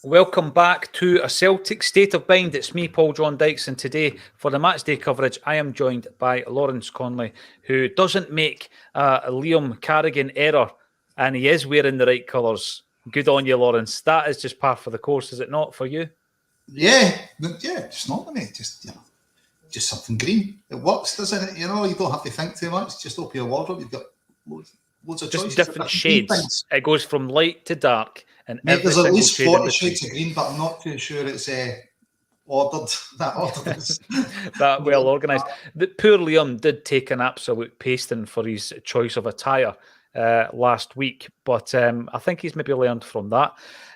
Welcome back to A Celtic State of Mind. It's me, Paul John Dykes, and today for the matchday coverage, I am joined by Lawrence Conley, who doesn't make a Liam Carrigan error, and he is wearing the right colours. Good on you, Lawrence. That is just par for the course, is it not, for you? Yeah, it's not, mate. Just something green. It works, doesn't it? You don't have to think too much. Just open your wardrobe. You've got loads of choices. Just different shades. It goes from light to dark. And mate, there's at least 40 shades of green, but I'm not too sure it's ordered. That well organised. Poor Liam did take an absolute pasting for his choice of attire last week, but I think he's maybe learned from that.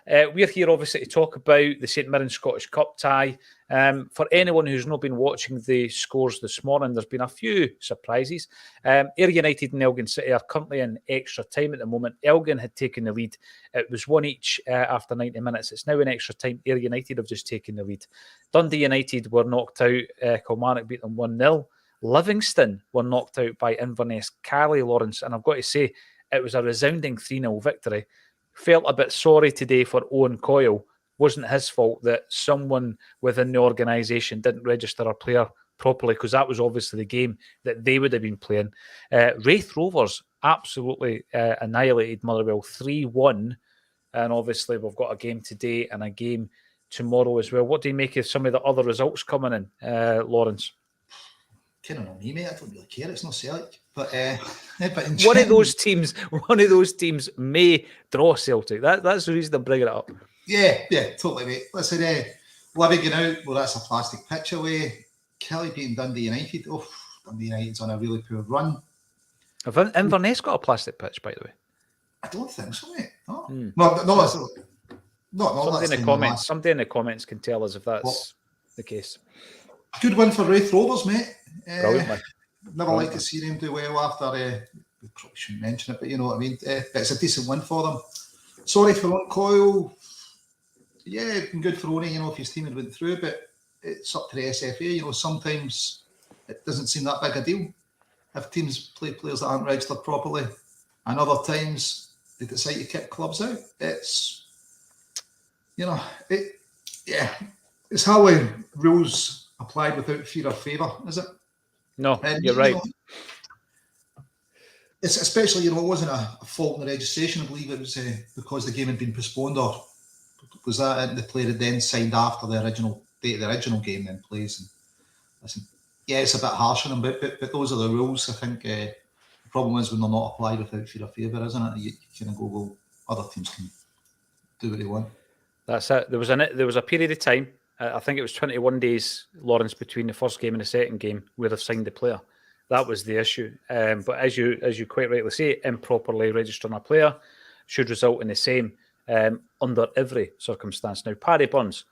We're here obviously to talk about the St Mirren Scottish Cup tie. For anyone who's not been watching the scores this morning, there's been a few surprises. Ayr United and Elgin City are currently in extra time at the moment. Elgin had taken the lead. It was 1 each after 90 minutes. It's now in extra time. Ayr United have just taken the lead. Dundee United were knocked out. Kilmarnock beat them 1-0. Livingston were knocked out by Inverness Cali, Lawrence, and I've got to say, it was a resounding 3-0 victory. Felt a bit sorry today for Owen Coyle. Wasn't his fault that someone within the organisation didn't register a player properly, because that was obviously the game that they would have been playing. Raith Rovers absolutely annihilated Motherwell 3-1, and obviously we've got a game today and a game tomorrow as well. What do you make of some of the other results coming in, Lawrence? Kind of on me, mate. I don't really care. It's not Celtic, but one of those teams may draw Celtic. That's the reason I'm bringing it up. Yeah, totally, mate. Listen, Livy going out. Well, that's a plastic pitch away. Kelly beating Dundee United. Oh, Dundee United's on a really poor run. Have Inverness got a plastic pitch, by the way? I don't think so, mate. No, Somebody in the comments can tell us if that's the case. Good win for Raith Rovers, mate. Brilliantly. Never like to see them do well after. We probably shouldn't mention it, but you know what I mean. But it's a decent win for them. Sorry for Owen Coyle. Yeah, it's been good for Oney, if his team had went through, but it's up to the SFA. Sometimes it doesn't seem that big a deal if teams play players that aren't registered properly, and other times they decide to kick clubs out. It's it's how rules applied without fear or favour, is it? No, you're right. It's especially, it wasn't a fault in the registration. I believe it was because the game had been postponed, or was that the player had then signed after the original date of the original game then plays. And listen, yeah, it's a bit harsh on them, but those are the rules. I think the problem is when they're not applied without fear or favour, isn't it? You kind of go, well, other teams can do what they want. That's it. There was a period of time, I think it was 21 days, Lawrence, between the first game and the second game where they've signed the player. That was the issue. But as you quite rightly say, improperly registering a player should result in the same under every circumstance. Now, Paddy Burns,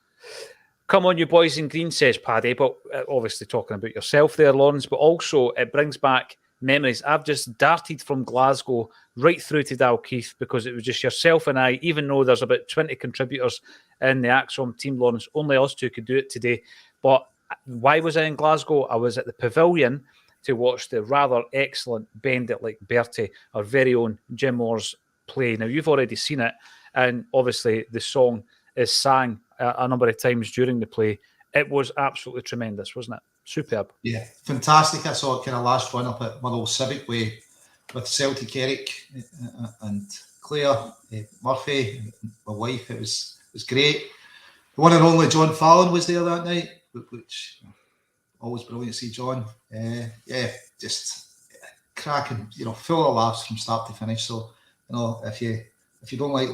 come on, you boys in green, says Paddy, but obviously talking about yourself there, Lawrence, but also it brings back memories. I've just darted from Glasgow right through to Dalkeith because it was just yourself and I, even though there's about 20 contributors in the Acsom team, Lawrence, only us two could do it today. But why was I in Glasgow? I was at the Pavilion to watch the rather excellent Bend It Like Bertie, our very own Jim Orr's play. Now, you've already seen it, and obviously the song is sang a number of times during the play. It was absolutely tremendous, wasn't it? Superb. Yeah, fantastic. I saw it kind of last run up at Motherwell Civic Way with Celtic Eric and Claire Murphy, my wife. It was great. The one and only John Fallon was there that night, which always brilliant to see John. Just cracking, full of laughs from start to finish. So, if you don't like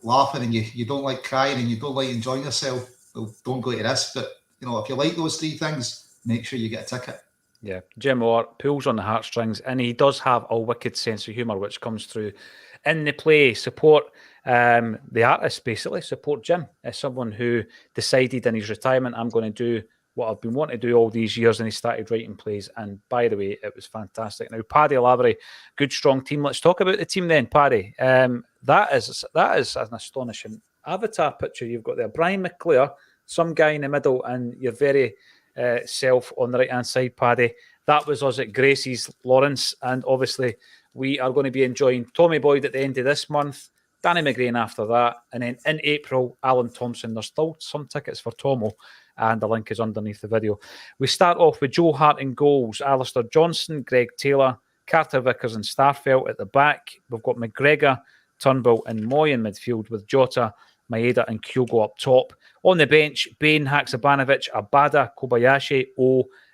laughing and you don't like crying and you don't like enjoying yourself, well, don't go to this. But if you like those three things, make sure you get a ticket. Yeah, Jim Orr pulls on the heartstrings, and he does have a wicked sense of humour, which comes through in the play. Support the artist, basically. Support Jim as someone who decided in his retirement, I'm going to do what I've been wanting to do all these years, and he started writing plays. And by the way, it was fantastic. Now, Paddy Lavery, good strong team. Let's talk about the team then, Paddy. That is an astonishing avatar picture you've got there. Brian McClure, some guy in the middle, and your very self on the right hand side, Paddy. That was us at Gracie's, Lawrence, and obviously we are going to be enjoying Tommy Boyd at the end of this month, Danny McGrain after that. And then in April, Alan Thompson. There's still some tickets for Tomo, and the link is underneath the video. We start off with Joe Hart in goals, Alistair Johnson, Greg Taylor, Carter Vickers and Starfelt at the back. We've got McGregor, Turnbull and Moy in midfield with Jota, Maeda and Kyogo up top. On the bench, Bain, Haksabanovic, Abada, Kobayashi,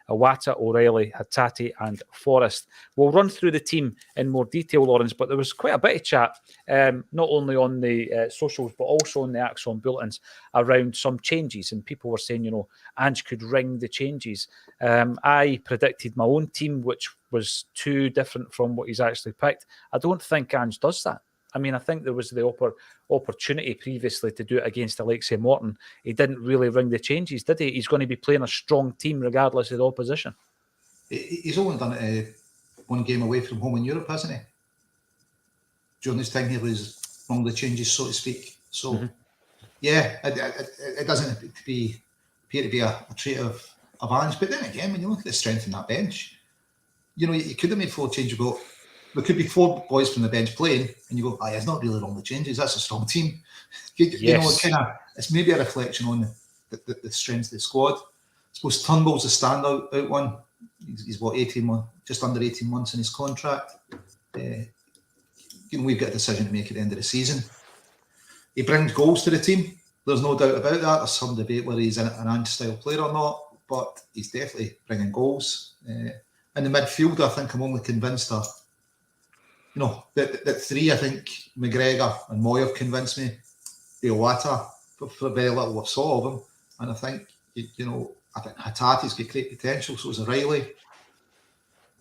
Iwata, O'Reilly, Hatate and Forrest. We'll run through the team in more detail, Lawrence, but there was quite a bit of chat, not only on the socials, but also on the Acsom bulletins around some changes. And people were saying, Ange could ring the changes. I predicted my own team, which was too different from what he's actually picked. I don't think Ange does that. I mean, I think there was the opportunity previously to do it against Alexei Morton. He didn't really ring the changes, did he? He's going to be playing a strong team regardless of the opposition. He's only done it one game away from home in Europe, hasn't he? During this time, he was rung the changes, so to speak. So, yeah, it doesn't appear to be a trait of Ange. But then again, when you look at the strength in that bench, you could have made 4 changes. There could be 4 boys from the bench playing, and you go, it's not really wrong the changes. That's a strong team. It's maybe a reflection on the strength of the squad. I suppose Turnbull's the standout one. He's what, 18 months, just under 18 months in his contract. We've got a decision to make at the end of the season. He brings goals to the team. There's no doubt about that. There's some debate whether he's an Ange-style player or not, but he's definitely bringing goals. In the midfield, I think I'm only convinced of. That 3, I think McGregor and Moy have convinced me. Iwata, for very little I saw of him, and I think I think Hatate's got great potential. So is O'Reilly.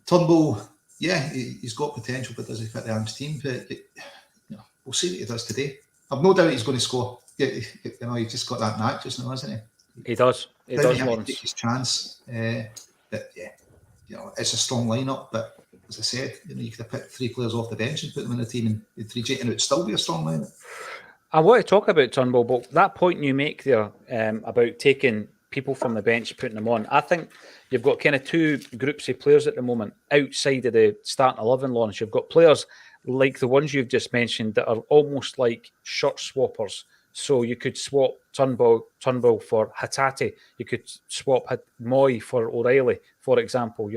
Turnbull, he's got potential, but does he fit the Ange team? But we'll see what he does today. I've no doubt he's going to score. He's just got that knack just now, hasn't he? He does. He does. Take his chance. But it's a strong lineup, but. As I said, you could have picked 3 players off the bench and put them in the team and 3 and it would still be a strong lineup. I want to talk about Turnbull, but that point you make there about taking people from the bench, putting them on, I think you've got kind of 2 groups of players at the moment outside of the starting 11, Lawrence. You've got players like the ones you've just mentioned that are almost like shirt swappers. So you could swap Turnbull for Hatate. You could swap Moy for O'Reilly, for example,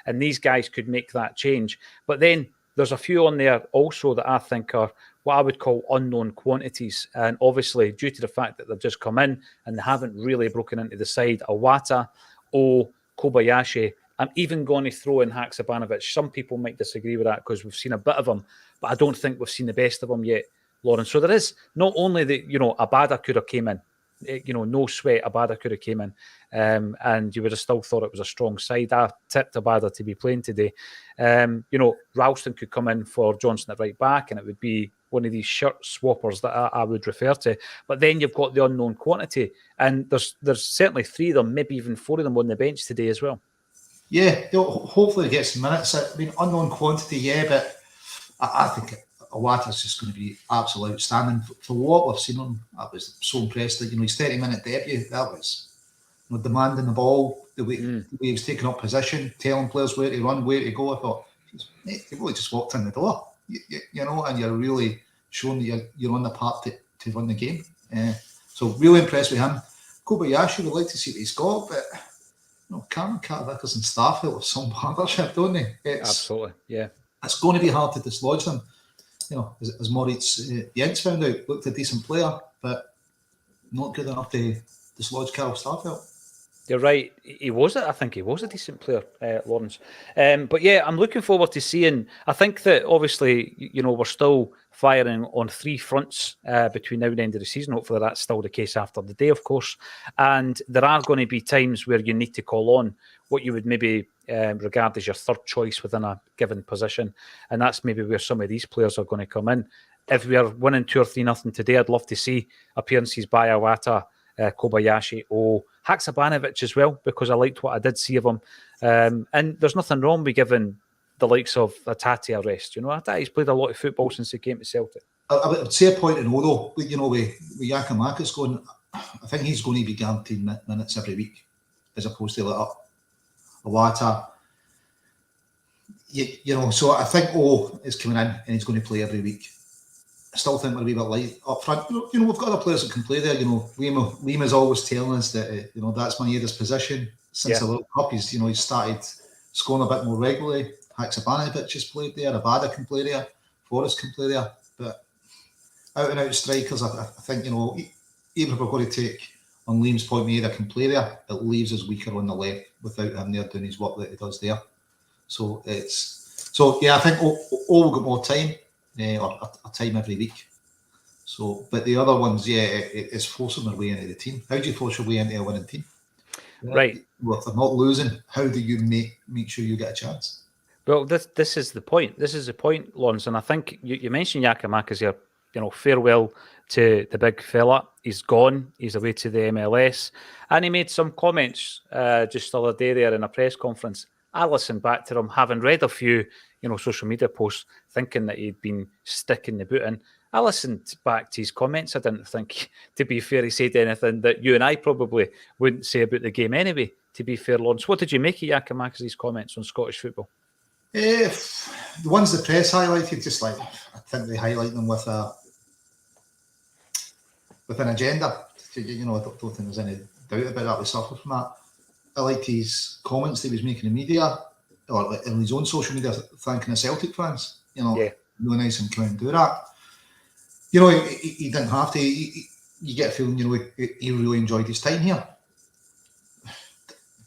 and these guys could make that change. But then there's a few on there also that I think are what I would call unknown quantities. And obviously, due to the fact that they've just come in and they haven't really broken into the side, Iwata, Kobayashi, I'm even going to throw in Haksabanovic. Some people might disagree with that because we've seen a bit of him, but I don't think we've seen the best of him yet, Lauren. So there is not only the, Abada could have came in, no sweat, Abada could have came in, and you would have still thought it was a strong side. I tipped Abada to be playing today. Ralston could come in for Johnson at right back, and it would be one of these shirt swappers that I would refer to. But then you've got the unknown quantity, and there's certainly 3 of them, maybe even 4 of them on the bench today as well. Yeah, hopefully he gets some minutes. I mean, unknown quantity, but I think Iwata's just going to be absolutely outstanding. For what we've seen him, I was so impressed that, his 30-minute debut, that was demanding the ball, the way he was taking up position, telling players where to run, where to go. I thought, mate, you really just walked in the door, and you're really showing that you're on the path to run the game. So really impressed with him. Kobayashi, would like to see what he's got, but Carter Vickers and Starfelt have some partnership, don't they? Absolutely, yeah. It's going to be hard to dislodge them. As Moritz Jens found out, looked a decent player, but not good enough to dislodge Carl Starfelt. You're right. I think he was a decent player, Lawrence. But yeah, I'm looking forward to seeing. I think that obviously, we're still firing on 3 fronts between now and the end of the season. Hopefully, that's still the case after the day, of course. And there are going to be times where you need to call on what you would maybe regard as your third choice within a given position, and that's maybe where some of these players are going to come in. If we are winning 2 or 3-0 today, I'd love to see appearances by Iwata, Kobayashi, or Haksabanovic as well, because I liked what I did see of him. And there's nothing wrong with giving the likes of Hatate a rest. Hatate's played a lot of football since he came to Celtic. I would say a point in though, with Yakimakis going, I think he's going to be guaranteed minutes every week, as opposed to like Iwata. So I think is coming in and he's going to play every week. I still think we're a wee bit light up front. You know, we've got other players that can play there. You know, Lima's always telling us that you know, that's Maeda's position since the World Cup. He's started scoring a bit more regularly. Haksabanovic has played there. Abada can play there. Forrest can play there. But out and out strikers, I think, you know, even if we're going to take on Liam's point, Maeda can play there, it leaves us weaker on the left without him there doing his work that he does there. So I think all got more time, or a time every week. So, but the other ones, it's forcing their way into the team. How do you force your way into a winning team? Right. Well, if they're not losing, how do you make sure you get a chance? Well, this is the point. This is the point, Lawrence. And I think you mentioned Yakimakis here. You know, farewell to the big fella. He's gone. He's away to the MLS. And he made some comments just the other day there in a press conference. I listened back to him, having read a few, you know, social media posts, thinking that he'd been sticking the boot in. I listened back to his comments. I didn't think, to be fair, he said anything that you and I probably wouldn't say about the game anyway, to be fair, Lawrence. What did you make of Yakimakis' comments on Scottish football? The ones the press highlighted, just like, I think they highlight them with an agenda. You know, I don't think there's any doubt about that. We suffer from that. I liked his comments that he was making in the media, or in his own social media, thanking the Celtic fans. You know, really nice and come and do that. You know, he didn't have to. You get a feeling, you know, he really enjoyed his time here.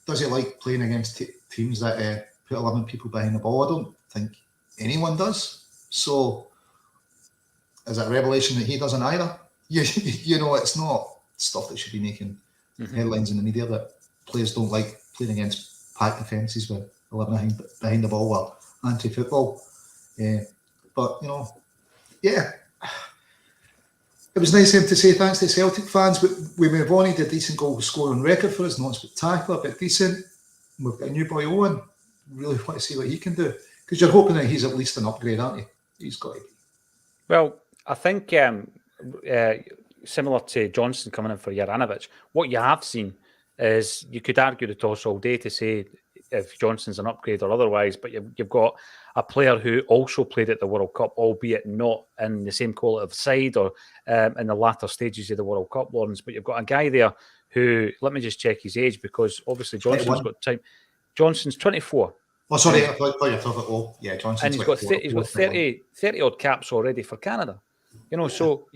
Does he like playing against teams that put 11 people behind the ball? I don't think anyone does. So, is it a revelation that he doesn't either? You know, it's not stuff that should be making headlines in the media, that players don't like playing against packed defences with 11 behind the ball, or anti-football. But, you know, it was nice of him to say thanks to Celtic fans. But we move on. He did a decent goal scoring record for us, not spectacular, but decent. We've got a new boy Owen. Really want to see what he can do, because you're hoping that he's at least an upgrade, aren't you? He's got to be. Well, I think similar to Johnson coming in for Juranovic, what you have seen is, you could argue the toss all day to say if Johnson's an upgrade or otherwise, but you've got a player who also played at the World Cup, albeit not in the same quality of side or in the latter stages of the World Cup, Lawrence. But you've got a guy there who, let me just check his age, because obviously Johnson's got time. Johnson's 24. Oh, sorry, I thought you were talking about Johnson's. And he's got 30 odd caps already for Canada. You know, so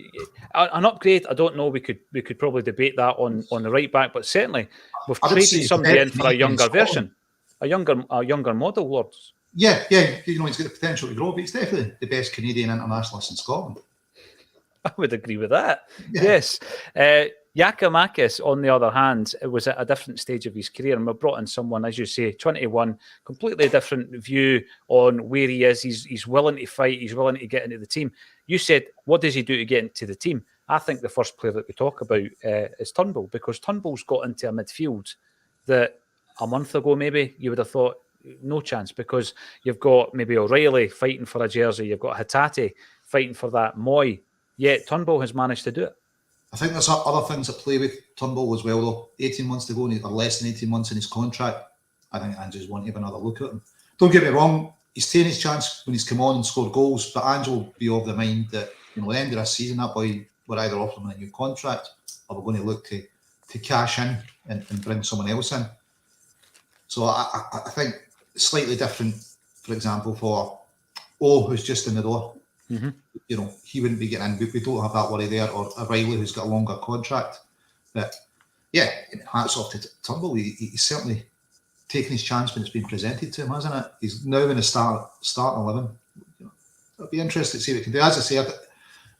an upgrade, I don't know. We could probably debate that on the right back, but certainly we've traded somebody in for a younger version, a younger model, Lords. Yeah, you know, he's got the potential to grow, but he's definitely the best Canadian internationalist in Scotland. I would agree with that. Yeah. Yes. Yakimakis, on the other hand, it was at a different stage of his career, and we brought in someone, as you say, 21, completely different view on where he is. He's willing to fight. He's willing to get into the team. You said, what does he do to get into the team? I think the first player that we talk about is Turnbull, because Turnbull's got into a midfield that a month ago maybe you would have thought no chance, because you've got maybe O'Reilly fighting for a jersey, you've got Hatate fighting for that Moy, yet Turnbull has managed to do it. I think there's other things at play with Turnbull as well, though. 18 months to go, or less than 18 months in his contract. I think Ange's want to have another look at him. Don't get me wrong, he's taken his chance when he's come on and scored goals, but Ange will be of the mind that, you know, at the end of this season, that boy, we're either offering him a new contract, or we're going to look to cash in and bring someone else in. So I think slightly different, for example, for who's just in the door. Mm-hmm. You know, he wouldn't be getting in. We don't have that worry there. Or O'Reilly, who's got a longer contract. But yeah, hats off to Turnbull. He's certainly taken his chance when it's been presented to him, hasn't it? He's now in the starting 11. You know, it'll be interesting to see what he can do. As I say,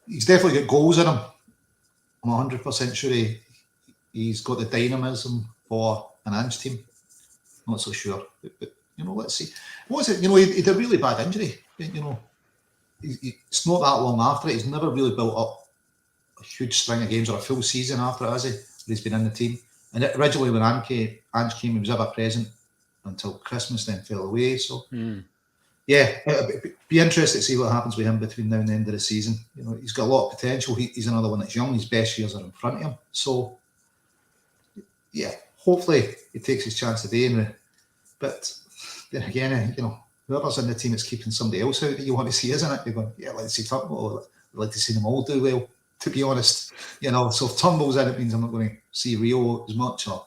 he's definitely got goals in him. I'm 100% sure he's got the dynamism for an Ange team. Not so sure, but you know, let's see. What was it? You know, he had a really bad injury. You know, it's not that long after it. He's never really built up a huge string of games or a full season after it, has he? Where he's been in the team. And originally, when Ange came, he was ever present until Christmas, then fell away. So, yeah, it'd be interesting to see what happens with him between now and the end of the season. You know, he's got a lot of potential. He's another one that's young. His best years are in front of him. So, yeah, hopefully he takes his chance today. But then again, you know, whoever's in the team is keeping somebody else out that you want to see, isn't it? You're going, yeah, let's see Turnbull. like to see them all do well, to be honest. So if Turnbull's in, it means I'm not going to see Rio as much or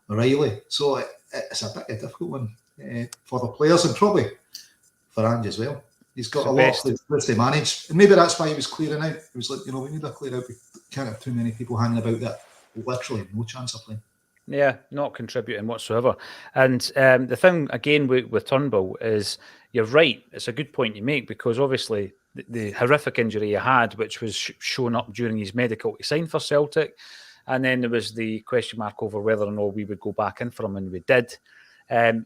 Riley. So it's a bit of a difficult one for the players and probably for Ange as well. He's got a lot of players to manage. And maybe that's why he was clearing out. He was like, we need a clear out. We can't have too many people hanging about that literally no chance of playing. Yeah, not contributing whatsoever. And the thing, again, with Turnbull is, you're right. It's a good point you make, because obviously the horrific injury he had, which was shown up during his medical to sign for Celtic, and then there was the question mark over whether or not we would go back in for him, and we did.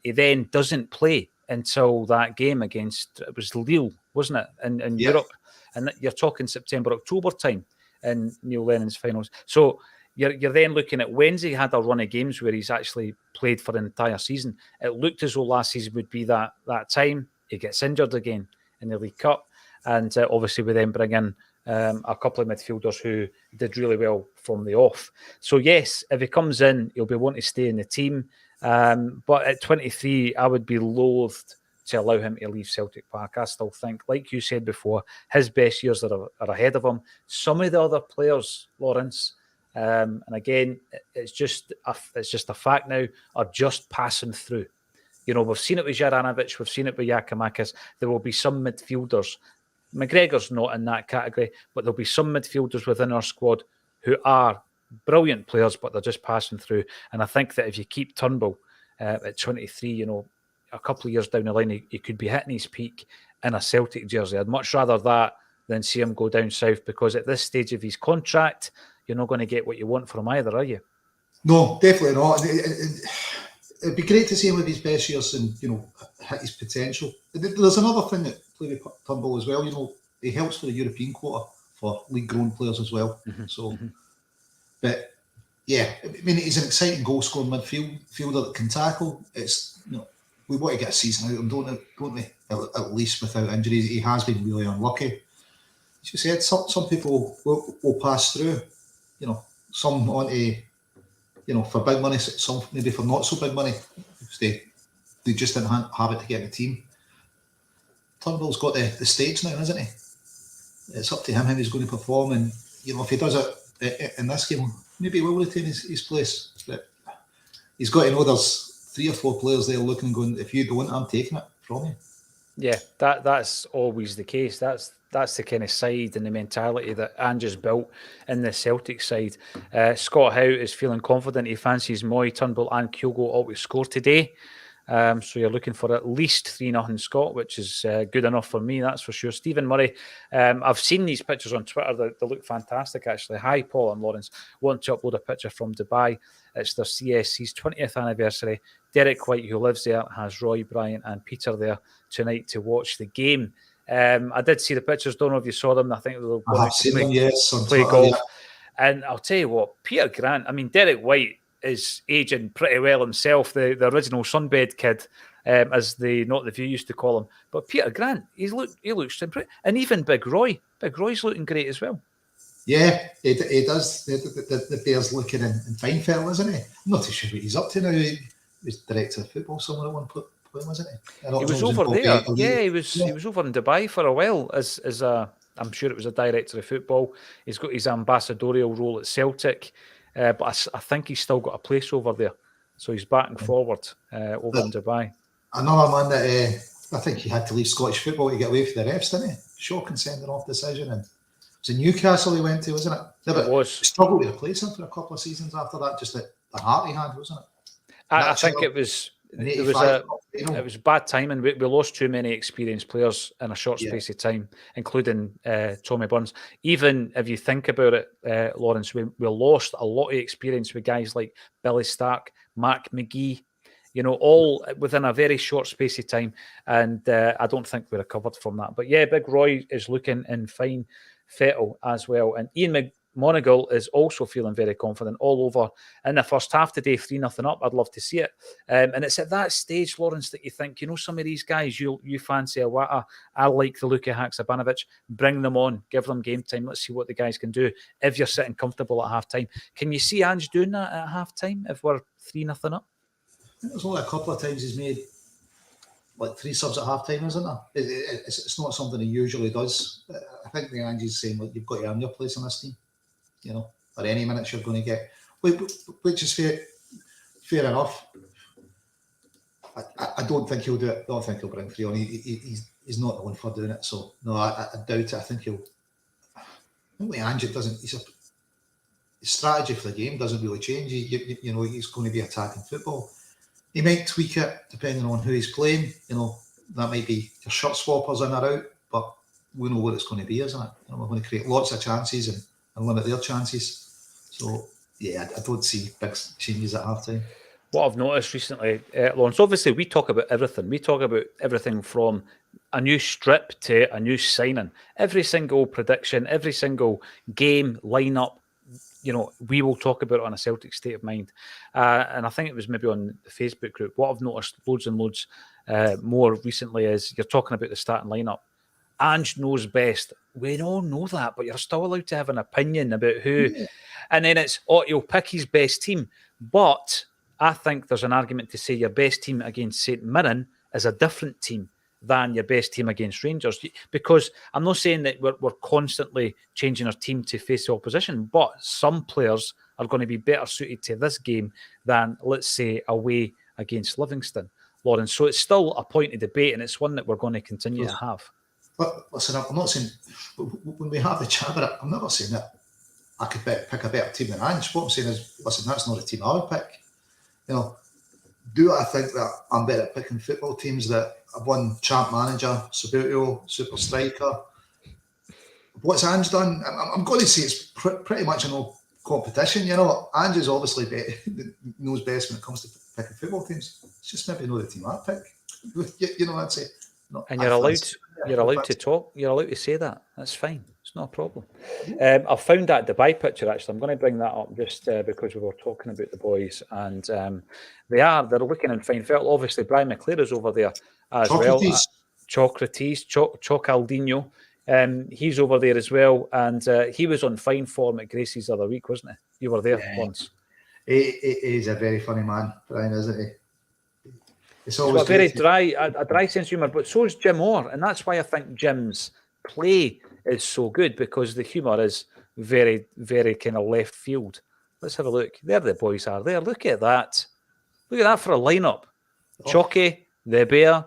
He then doesn't play until that game against, it was Lille, wasn't it, in Europe? And you're talking September, October time in Neil Lennon's finals. So you're then looking at Wednesday had a run of games where he's actually played for an entire season. It looked as though last season would be that time. He gets injured again in the League Cup. And obviously we then bring in a couple of midfielders who did really well from the off. So yes, if he comes in, he'll be wanting to stay in the team. But at 23, I would be loathed to allow him to leave Celtic Park. I still think, like you said before, his best years are ahead of him. Some of the other players, Lawrence, and again, it's just a fact now, are just passing through. We've seen it with Juranovic, we've seen it with Yakimakis. There will be some midfielders. McGregor's not in that category, but there'll be some midfielders within our squad who are brilliant players, but they're just passing through. And I think that if you keep Turnbull at 23, a couple of years down the line, he could be hitting his peak in a Celtic jersey. I'd much rather that than see him go down south, because at this stage of his contract, you're not going to get what you want from him either, are you? No, definitely not. It'd be great to see him with his best years and, hit his potential. There's another thing that play with Turnbull as well. He helps for the European quota for league-grown players as well. But yeah, I mean, he's an exciting goal-scoring midfielder that can tackle. It's we want to get a season out of him, don't we? At least without injuries. He has been really unlucky. As you said, some people will pass through. Some on to, for big money, some maybe for not so big money. They just didn't have it to get in the team. Turnbull's got the stage now, hasn't he? It's up to him how he's going to perform, and if he does it in this game, maybe he will retain his place. But he's got to know there's 3 or 4 players there looking and going, if you don't, I'm taking it from you. Yeah, that's always the case. That's the kind of side and the mentality that Ange has built in the Celtic side. Scott Howe is feeling confident. He fancies Moy, Turnbull and Kyogo all to score today. So you're looking for at least 3-0 Scott, which is good enough for me, that's for sure. Stephen Murray, I've seen these pictures on Twitter. They look fantastic, actually. Hi, Paul and Lawrence. Want to upload a picture from Dubai. It's their CSC's 20th anniversary. Derek White, who lives there, has Roy, Bryant and Peter there tonight to watch the game. I did see the pictures. Don't know if you saw them. I think they were going to play golf. Yeah. And I'll tell you what, Peter Grant, I mean, Derek White is aging pretty well himself, the original Sunbed kid, as Not The View used to call him. But Peter Grant, he looks pretty, and even Big Roy's looking great as well. Yeah, he does. The Bears looking in fine fell, isn't he? I'm not too sure what he's up to now. He was director of football somewhere at one point, wasn't he? He was over there. Yeah, he was over in Dubai for a while as a, I'm sure it was a director of football. He's got his ambassadorial role at Celtic. But I think he's still got a place over there. So he's back and forward over in Dubai. Another man that I think he had to leave Scottish football to get away from the refs, didn't he? Shocking sending off decision. And it was in Newcastle he went to, wasn't it? Yeah, but it was. Struggled to replace him for a couple of seasons after that, just the heart he had, wasn't it? I think it was... It was bad timing. We lost too many experienced players in a short space of time, including Tommy Burns. Even if you think about it, Lawrence, we lost a lot of experience with guys like Billy Stark, Mark McGee, all within a very short space of time. And I don't think we recovered from that. But yeah, Big Roy is looking in fine fettle as well. And Ian Monagle is also feeling very confident all over in the first half today, 3-0 up. I'd love to see it. And it's at that stage, Lawrence, that you think, some of these guys, you fancy a Wata. I like the look of Haksabanovic. Bring them on, give them game time. Let's see what the guys can do if you're sitting comfortable at half time. Can you see Ange doing that at half time if we're 3-0 up? I think there's only a couple of times he's made like 3 subs at half time, isn't there? It's not something he usually does. I think the Ange's saying, like, you've got to earn your place on this team, or any minutes you're going to get, which is fair enough. I don't think he'll do it. I don't think he'll bring 3 on. He's not the one for doing it. So no, I doubt it. I think he'll. I think with Ange, it doesn't. His strategy for the game doesn't really change. He's going to be attacking football. He might tweak it depending on who he's playing. That might be your shot swappers in or out, but we know what it's going to be, isn't it? We're going to create lots of chances and limit their chances. So yeah, I don't see big changes at half time. What I've noticed recently, Lawrence, obviously we talk about everything. We talk about everything from a new strip to a new signing. Every single prediction, every single game lineup, we will talk about it on a Celtic State of Mind. And I think it was maybe on the Facebook group. What I've noticed loads and loads more recently is you're talking about the starting lineup. Ange knows best. We all know that, but you're still allowed to have an opinion about who. Yeah. And then it's, he'll pick his best team. But I think there's an argument to say your best team against St Mirren is a different team than your best team against Rangers. Because I'm not saying that we're constantly changing our team to face the opposition, but some players are going to be better suited to this game than, let's say, away against Livingston, Lawrence. So it's still a point of debate, and it's one that we're going to continue to have. But listen, I'm not saying, when we have the chat about it, I'm never saying that I could pick a better team than Ange. What I'm saying is, listen, that's not a team I would pick. Do I think that I'm better at picking football teams that have won champ manager, Subbuteo, super striker? What's Ange done? I'm going to say it's pretty much a no competition. Ange is obviously knows best when it comes to picking football teams. It's just maybe not the team I pick. I'd say. And you're allowed to talk. You're allowed to say that. That's fine. It's not a problem. I've found that Dubai picture, actually. I'm going to bring that up just because we were talking about the boys, and they're looking in fine felt. Obviously, Brian McClare is over there as well. Socrates, Chocaldinho. He's over there as well, and he was on fine form at Gracie's the other week, wasn't he? You were there once. He's a very funny man, Brian, isn't he? He's got a very a dry sense of humour, but so is Jim Orr, and that's why I think Jim's play is so good, because the humour is very, very kind of left field. Let's have a look. There the boys are there. Look at that. Look at that for a lineup. Chalky, The Bear,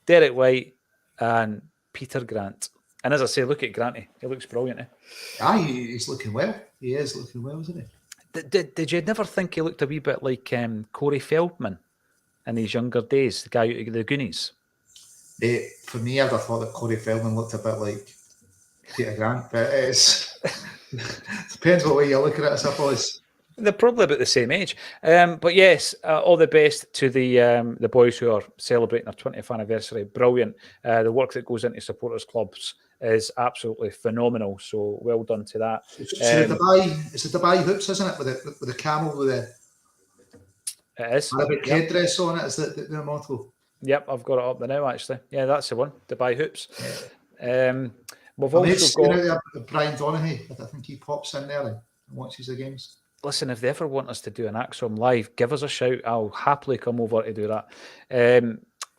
Derek White, and Peter Grant. And as I say, look at Granty. He looks brilliant. He's looking well. He is looking well, isn't he? Did you never think he looked a wee bit like Corey Feldman in his younger days, the guy out of the Goonies? For me, I'd have thought that Corey Feldman looked a bit like Peter Grant, but it depends what way you look at it, I suppose. They're probably about the same age. But yes, all the best to the boys who are celebrating their 20th anniversary. Brilliant. The work that goes into supporters clubs is absolutely phenomenal. So well done to that. It's the Dubai hoops, isn't it? With the camel with the it is. Arabic headdress on it. Is the motto? Yep, I've got it up there now, actually. Yeah, that's the one. Dubai hoops. Yeah. We've also got Brian Donaghy. I think he pops in there and watches the games. Listen, if they ever want us to do an Acsom live, give us a shout. I'll happily come over to do that.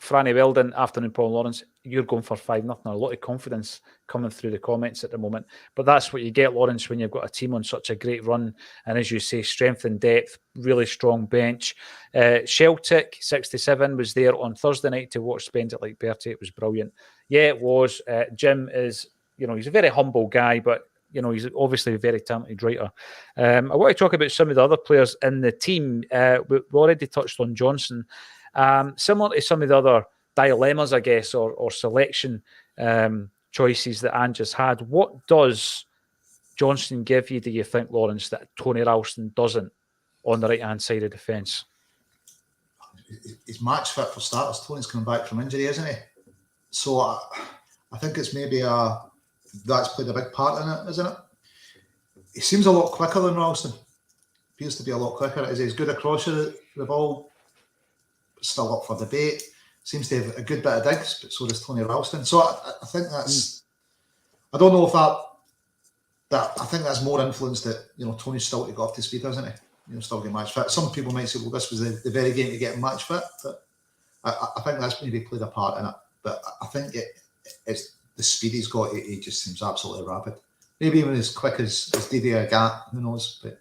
Franny Weldon, afternoon, Paul Lawrence. You're going for 5-0. A lot of confidence coming through the comments at the moment. But that's what you get, Lawrence, when you've got a team on such a great run. And as you say, strength and depth, really strong bench. Celtic, 67, was there on Thursday night to watch Spend It Like Bertie. It was brilliant. Yeah, it was. Jim is, he's a very humble guy, but he's obviously a very talented writer. I want to talk about some of the other players in the team. We already touched on Johnson. Similar to some of the other dilemmas, I guess, or selection choices that Ange has had. What does Johnson give you, do you think, Lawrence, that Tony Ralston doesn't on the right-hand side of defence? He's match fit for starters. Tony's coming back from injury, isn't he? So I think it's maybe that's played a big part in it, isn't it? He seems a lot quicker than Ralston. Appears to be a lot quicker. He's good across the ball. Still up for debate. Seems to have a good bit of digs, but so does Tony Ralston. So I think that's. I don't know if that. I think that's more influence that Tony's still to go up to speed, isn't he? Still get match fit. Some people might say, well, this was the very game to get match fit. But I think that's maybe played a part in it. But I think it's the speed he's got. He just seems absolutely rapid. Maybe even as quick as Didier Agat, who knows? But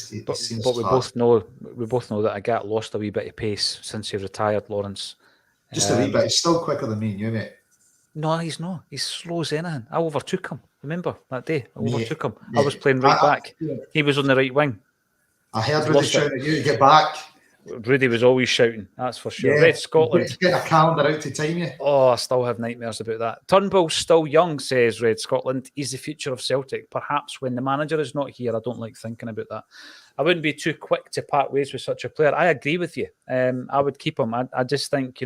we both know that Agat lost a wee bit of pace since he retired, Lawrence. Just a wee bit. He's still quicker than me and you, mate. No, he's not. He's slow as anything. I overtook him. Remember that day? I overtook him. I was playing right back. He was on the right wing. I heard Rudy shouting at you to get back. Rudy was always shouting, that's for sure. Yeah, Red Scotland. Get a calendar out to time you. Oh, I still have nightmares about that. Turnbull's still young, says Red Scotland. He's the future of Celtic. Perhaps when the manager is not here, I don't like thinking about that. I wouldn't be too quick to part ways with such a player. I agree with you. I would keep him. I just think,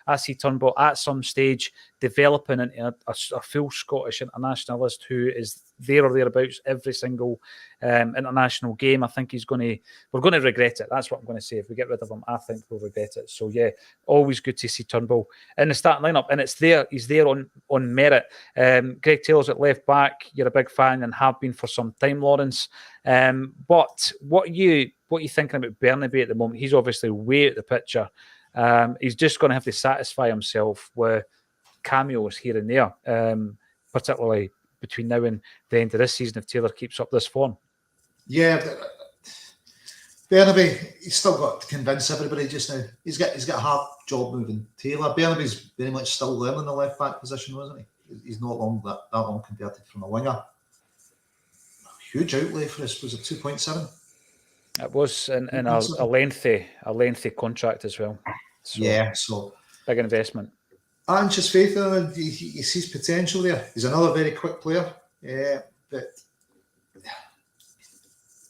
I see Turnbull at some stage developing into a full Scottish internationalist who is there or thereabouts every single international game. I think we're going to regret it. That's what I'm going to say. If we get rid of him, I think we'll regret it. So yeah, always good to see Turnbull in the starting lineup, and it's there. He's there on merit. Greg Taylor's at left back. You're a big fan and have been for some time, Lawrence. But what are you thinking about Bertie at the moment? He's obviously way out the picture. He's just going to have to satisfy himself with cameos here and there, particularly between now and the end of this season if Taylor keeps up this form. Yeah, Bertie, he's still got to convince everybody just now. He's got a hard job moving Taylor. Bertie's very much still learning the left back position, wasn't he? He's not that long converted from a winger. Huge outlay for us. Was it 2.7? It was in a lengthy contract as well. So big investment. And just faith in him. He sees potential there. He's another very quick player. But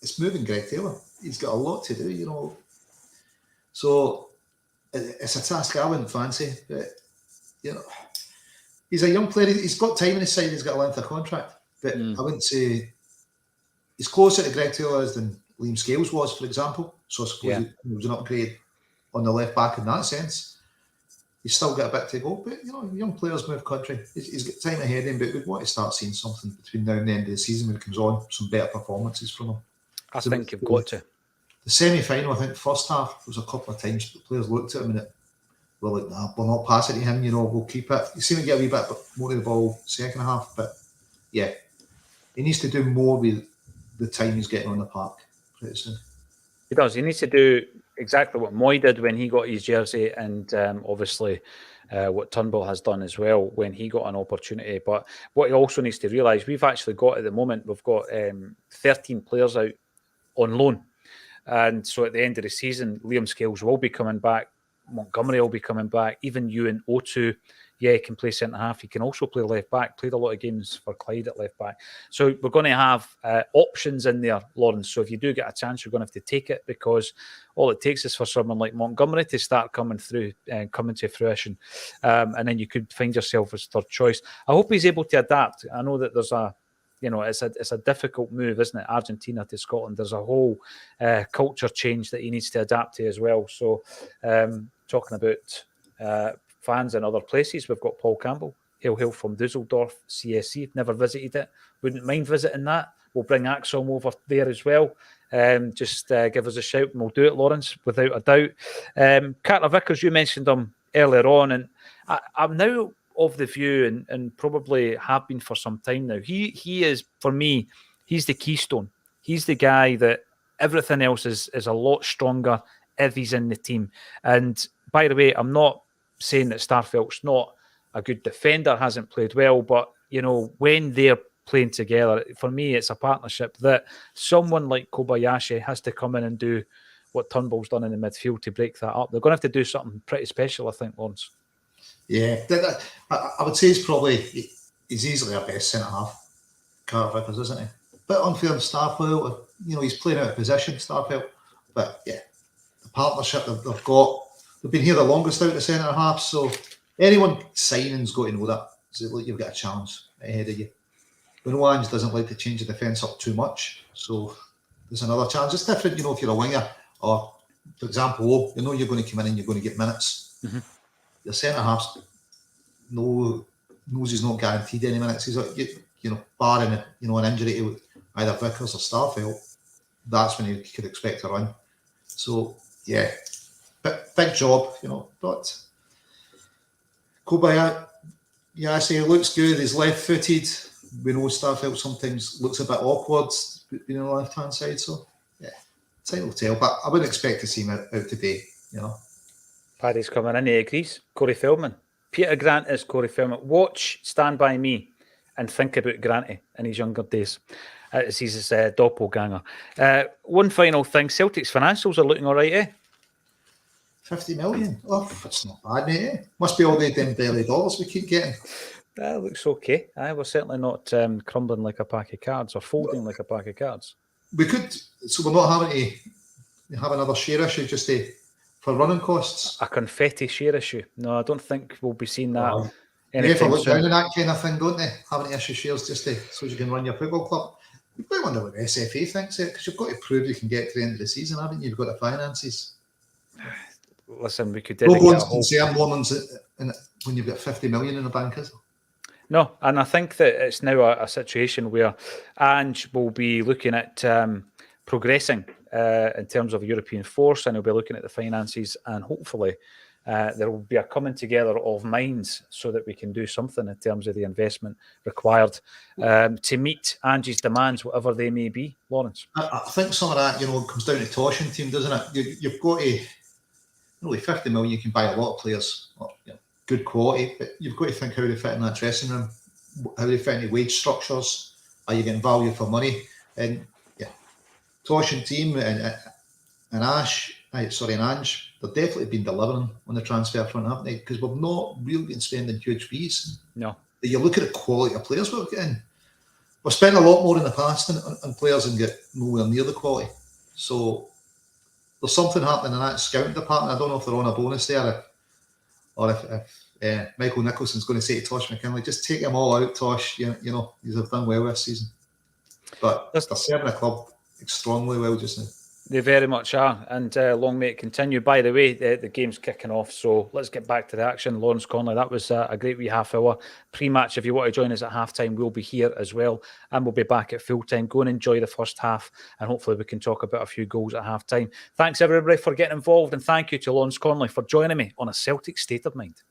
it's moving Greg Taylor. He's got a lot to do, So it's a task I wouldn't fancy. But he's a young player. He's got time on his side. He's got a length of contract. But I wouldn't say he's closer to Greg Taylor than Liam Scales was, for example. So I suppose he was an upgrade on the left back in that sense. He's still got a bit to go, but young players move country. He's got time ahead of him, but we'd want to start seeing something between now and the end of the season when it comes on, some better performances from him. I think you've got to. The semi-final, I think, first half was a couple of times the players looked at him and were like, nah, we'll not pass it to him, we'll keep it. He seemed to get a wee bit more of the ball second half, but yeah, he needs to do more with the time he's getting on the park pretty soon. He does. He needs to do exactly what Moy did when he got his jersey, and obviously what Turnbull has done as well when he got an opportunity. But what he also needs to realise, we've actually got at the moment, we've got 13 players out on loan. And so at the end of the season, Liam Scales will be coming back. Montgomery will be coming back. Even Ewan O2, he can play centre-half. He can also play left back. Played a lot of games for Clyde at left back. So we're going to have options in there, Lawrence. So if you do get a chance, you're going to have to take it, because all it takes is for someone like Montgomery to start coming through and coming to fruition. And then you could find yourself as third choice. I hope he's able to adapt. I know that there's it's a difficult move, isn't it? Argentina to Scotland. There's a whole culture change that he needs to adapt to as well. So talking about fans in other places, we've got Paul Campbell. Hail from Dusseldorf, CSC. Never visited it. Wouldn't mind visiting that. We'll bring Acsom over there as well. Just give us a shout and we'll do it, Lawrence, without a doubt. Carter Vickers, you mentioned him earlier on, and I'm now of the view, and probably have been for some time now, he is, for me, he's the keystone. He's the guy that everything else is a lot stronger if he's in the team. And by the way, I'm not saying that Starfelt's not a good defender, hasn't played well, but when they're playing together, for me, it's a partnership that someone like Kobayashi has to come in and do what Turnbull's done in the midfield to break that up. They're going to have to do something pretty special, I think, Lawrence. Yeah, I would say he's easily our best centre half, Carter Vickers, isn't he? Bit unfair on Starfelt, he's playing out of position, Starfelt, but yeah, the partnership they've got, they've been here the longest out of the centre half, so anyone signing's got to know that. So you've got a challenge ahead of you. Bruno Ange doesn't like to change the defence up too much, so there's another challenge. It's different, if you're a winger, or for example, you're going to come in and you're going to get minutes. Mm-hmm. The centre half knows he's not guaranteed any minutes. He's barring an injury to either Vickers or Starfelt, that's when you could expect a run. So yeah, big job, but Kobayashi looks good. He's left-footed. We know Starfelt sometimes looks a bit awkward being on the left-hand side. So, yeah, time will tell. But I wouldn't expect to see him out today, Paddy's coming in. He agrees. Corey Feldman. Peter Grant is Corey Feldman. Watch Stand By Me and think about Granty in his younger days. He's his doppelganger. One final thing. Celtic's financials are looking all right, eh? 50 million? Oh, that's not bad, mate. Eh? Must be all the Dembele dollars we keep getting. That looks okay. We're certainly not crumbling like a pack of cards or folding like a pack of cards. We could, so we're not having to have another share issue just for running costs. A confetti share issue? No, I don't think we'll be seeing that. They look down on that kind of thing, don't they? Having to issue shares just so you can run your football club. You might wonder what the SFA thinks, because you've got to prove you can get to the end of the season, haven't you? You've got the finances. Listen, we could dedicate a whole... when you've got 50 million in the bank, is it? No, and I think that it's now a situation where Ange will be looking at progressing in terms of European force, and he'll be looking at the finances, and hopefully there will be a coming together of minds so that we can do something in terms of the investment required to meet Ange's demands, whatever they may be. Lawrence? I think some of that, comes down to Tosh and team, doesn't it? You've got to... Really, 50 million, you can buy a lot of players, good quality, but you've got to think how they fit in that dressing room, how they fit in the wage structures. Are you getting value for money? And Tosh and team and Ange, they've definitely been delivering on the transfer front, haven't they? Because we've not really been spending huge fees. No. You look at the quality of players we're getting. We've spent a lot more in the past on players and get nowhere near the quality. So there's something happening in that scouting department. I don't know if they're on a bonus there, or if Michael Nicholson's going to say to Tosh McKinley, just take them all out, Tosh. You have done well this season. But they're serving the club extremely well just now. They very much are, and long may it continue. By the way, the game's kicking off, so let's get back to the action. Lawrence Conley, that was a great wee half hour pre-match. If you want to join us at half-time, we'll be here as well, and we'll be back at full-time. Go and enjoy the first half, and hopefully we can talk about a few goals at half-time. Thanks, everybody, for getting involved, and thank you to Lawrence Conley for joining me on A Celtic State of Mind.